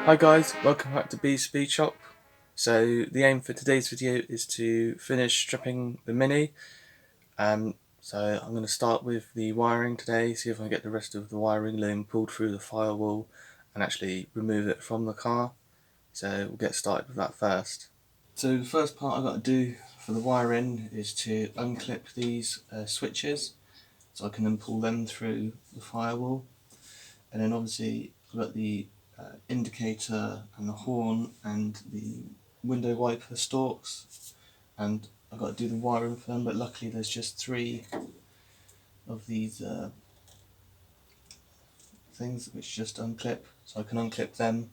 Hi guys, welcome back to B's Speed Shop. So the aim for today's video is to finish stripping the Mini. So I'm going to start with the wiring today, see if I can get the rest of the wiring loom pulled through the firewall and actually remove it from the car. So we'll get started with that first. So the first part I've got to do for the wiring is to unclip these switches so I can then pull them through the firewall. And then obviously I've got the indicator and the horn and the window wiper stalks, and I've got to do the wiring for them, but luckily there's just 3 of these things which just unclip, so I can unclip them,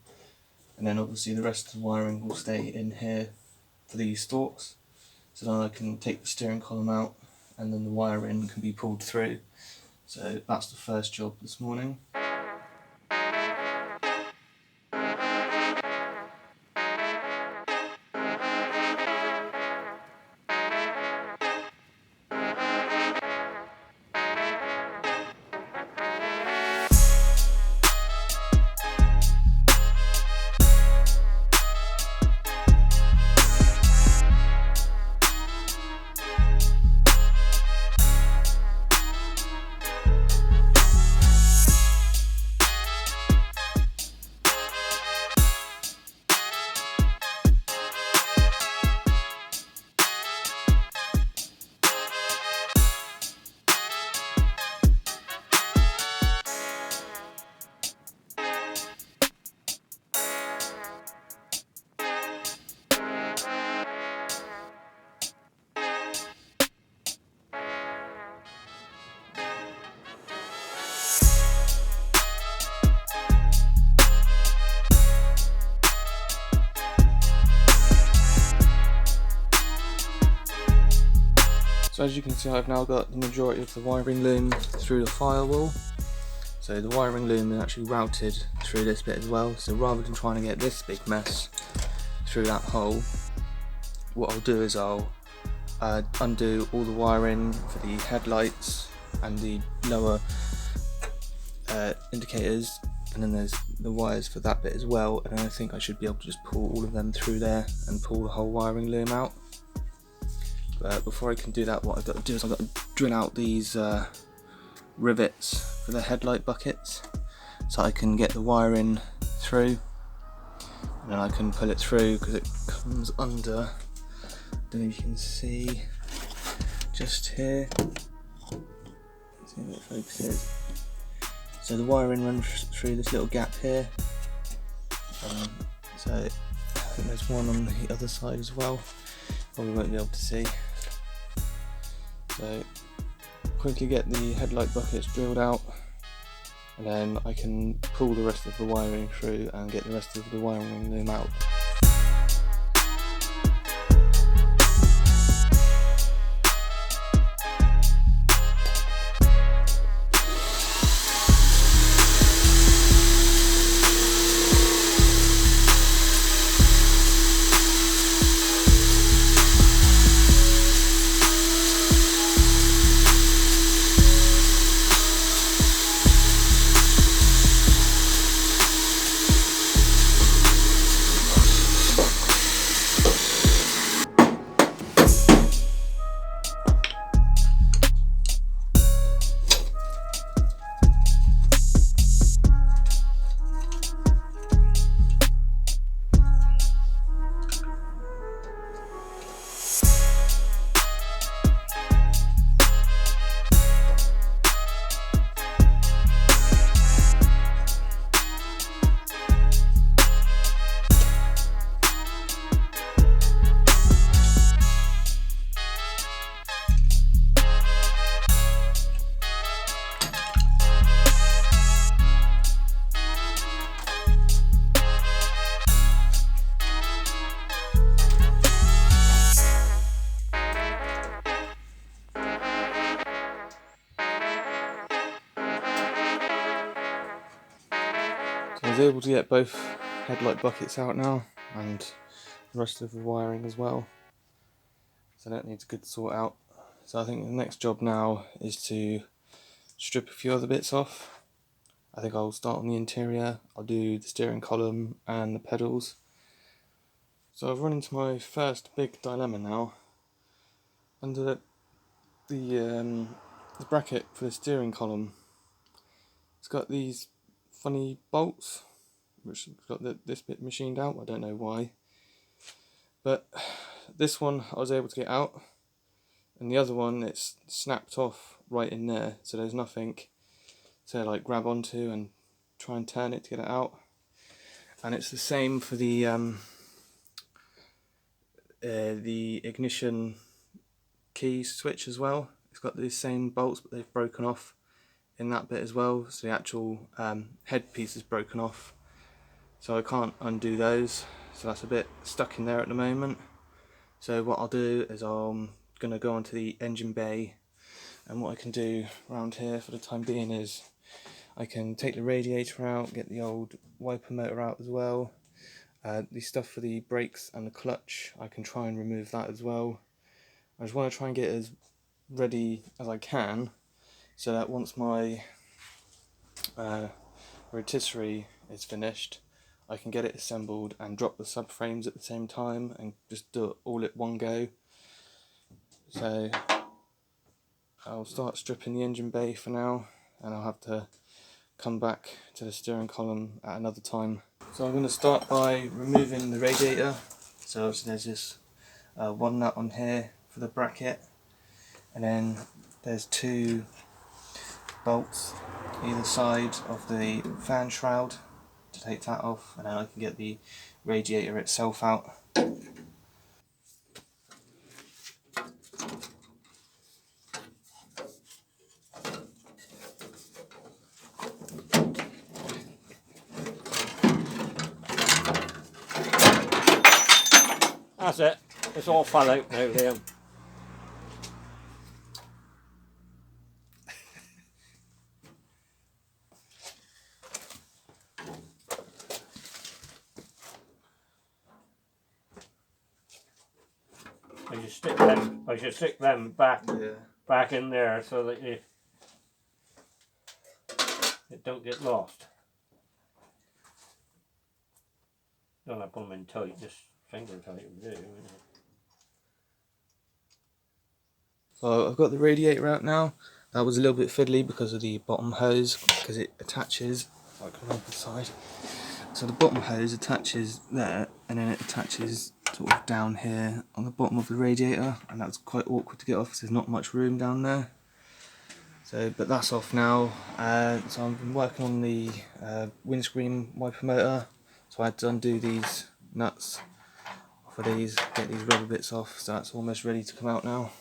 and then obviously the rest of the wiring will stay in here for these stalks, so then I can take the steering column out and then the wiring can be pulled through. So that's the first job this morning. So as you can see, I've now got the majority of the wiring loom through the firewall. So the wiring loom is actually routed through this bit as well, so rather than trying to get this big mess through that hole, what I'll do is I'll undo all the wiring for the headlights and the lower indicators, and then there's the wires for that bit as well, and then I think I should be able to just pull all of them through there and pull the whole wiring loom out. But before I can do that, what I've got to do is I've got to drill out these rivets for the headlight buckets so I can get the wiring through, and then I can pull it through because it comes under, I don't know if you can see just here, let's see if it focuses. So the wiring runs through this little gap here, so I think there's one on the other side as well, probably won't be able to see. So quickly get the headlight buckets drilled out, and then I can pull the rest of the wiring through and get the rest of the wiring loom out. So I was able to get both headlight buckets out now, and the rest of the wiring as well, so that needs a good sort out. So I think the next job now is to strip a few other bits off, I think I'll start on the interior. I'll do the steering column and the pedals. So I've run into my first big dilemma now. Under the bracket for the steering column, it's got these funny bolts, which has got this bit machined out. I don't know why, but this one I was able to get out, and the other one it's snapped off right in there, so there's nothing to like grab onto and try and turn it to get it out. And it's the same for the ignition key switch as well. It's got these same bolts, but they've broken off in that bit as well, so the actual headpiece is broken off, so I can't undo those, so that's a bit stuck in there at the moment. So what I'll do is I'm going to go onto the engine bay, and what I can do around here for the time being is I can take the radiator out, get the old wiper motor out as well. The stuff for the brakes and the clutch, I can try and remove that as well. I just want to try and get as ready as I can, so that once my rotisserie is finished, I can get it assembled and drop the subframes at the same time and just do it all at one go. So I'll start stripping the engine bay for now, and I'll have to come back to the steering column at another time. So I'm going to start by removing the radiator. So obviously there's this one nut on here for the bracket, and then there's two bolts either side of the fan shroud to take that off, and then I can get the radiator itself out. That's it. It's all fell out now, Liam. I should stick them back in there so that it don't get lost. Don't have to put them in tight, just finger tight will do. So I've got the radiator out now. That was a little bit fiddly because of the bottom hose, because it attaches, I can run inside. So the bottom hose attaches there, and then it attaches sort of down here on the bottom of the radiator, and that's quite awkward to get off because there's not much room down there. So, but that's off now. So I've been working on the windscreen wiper motor, so I had to undo these nuts for these, get these rubber bits off, so that's almost ready to come out now.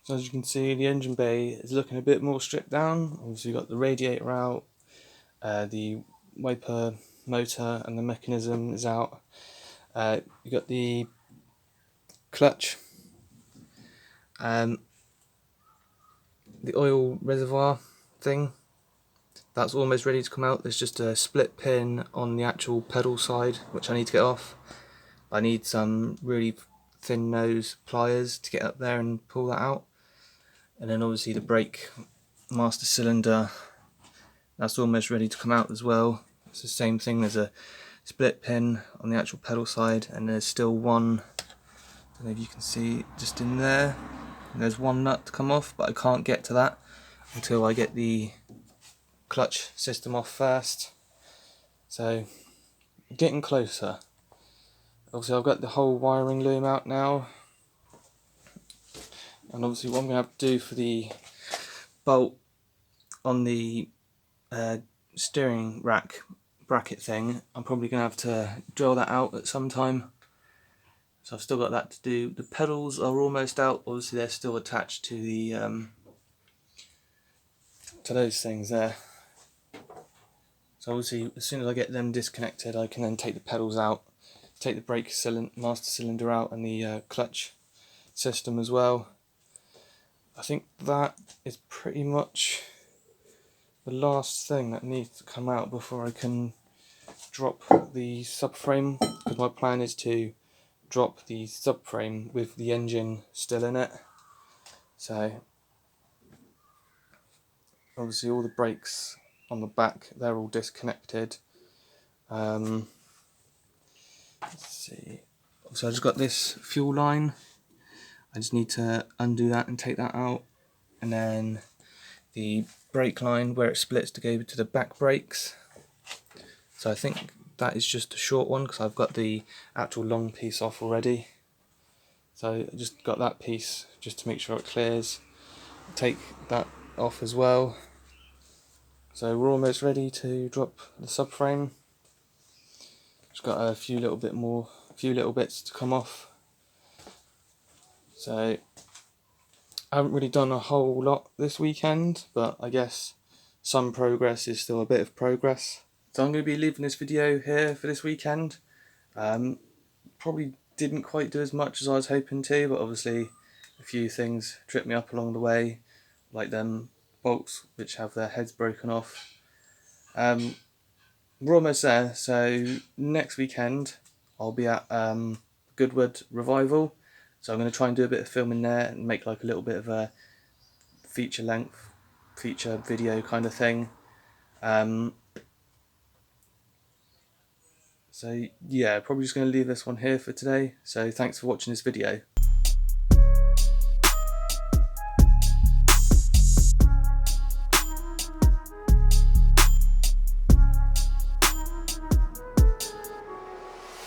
So as you can see, the engine bay is looking a bit more stripped down. Obviously you've got the radiator out, the wiper motor and the mechanism is out. You've got the clutch, the oil reservoir thing, that's almost ready to come out. There's just a split pin on the actual pedal side which I need to get off. I need some really thin nose pliers to get up there and pull that out. And then obviously the brake master cylinder, that's almost ready to come out as well. It's the same thing, there's a split pin on the actual pedal side, and there's still one, I don't know if you can see, just in there. And there's one nut to come off, but I can't get to that until I get the clutch system off first. So, getting closer. Obviously I've got the whole wiring loom out now. And obviously what I'm going to have to do for the bolt on the steering rack bracket thing, I'm probably going to have to drill that out at some time. So I've still got that to do. The pedals are almost out. Obviously they're still attached to the to those things there. So obviously as soon as I get them disconnected, I can then take the pedals out, take the brake master cylinder out, and the clutch system as well. I think that is pretty much the last thing that needs to come out before I can drop the subframe, because my plan is to drop the subframe with the engine still in it. So obviously all the brakes on the back, they're all disconnected. Let's see. So I just got this fuel line. I just need to undo that and take that out, and then the brake line where it splits to go to the back brakes. So I think that is just a short one because I've got the actual long piece off already. So I just got that piece just to make sure it clears. Take that off as well. So we're almost ready to drop the subframe. Just got a few little bits to come off. So I haven't really done a whole lot this weekend, but I guess some progress is still a bit of progress. So I'm going to be leaving this video here for this weekend. Probably didn't quite do as much as I was hoping to, but obviously a few things tripped me up along the way, like them bolts which have their heads broken off. We're almost there, so next weekend I'll be at Goodwood Revival, so I'm going to try and do a bit of filming there and make like a little bit of a feature video kind of thing. So yeah, probably just going to leave this one here for today. So thanks for watching this video.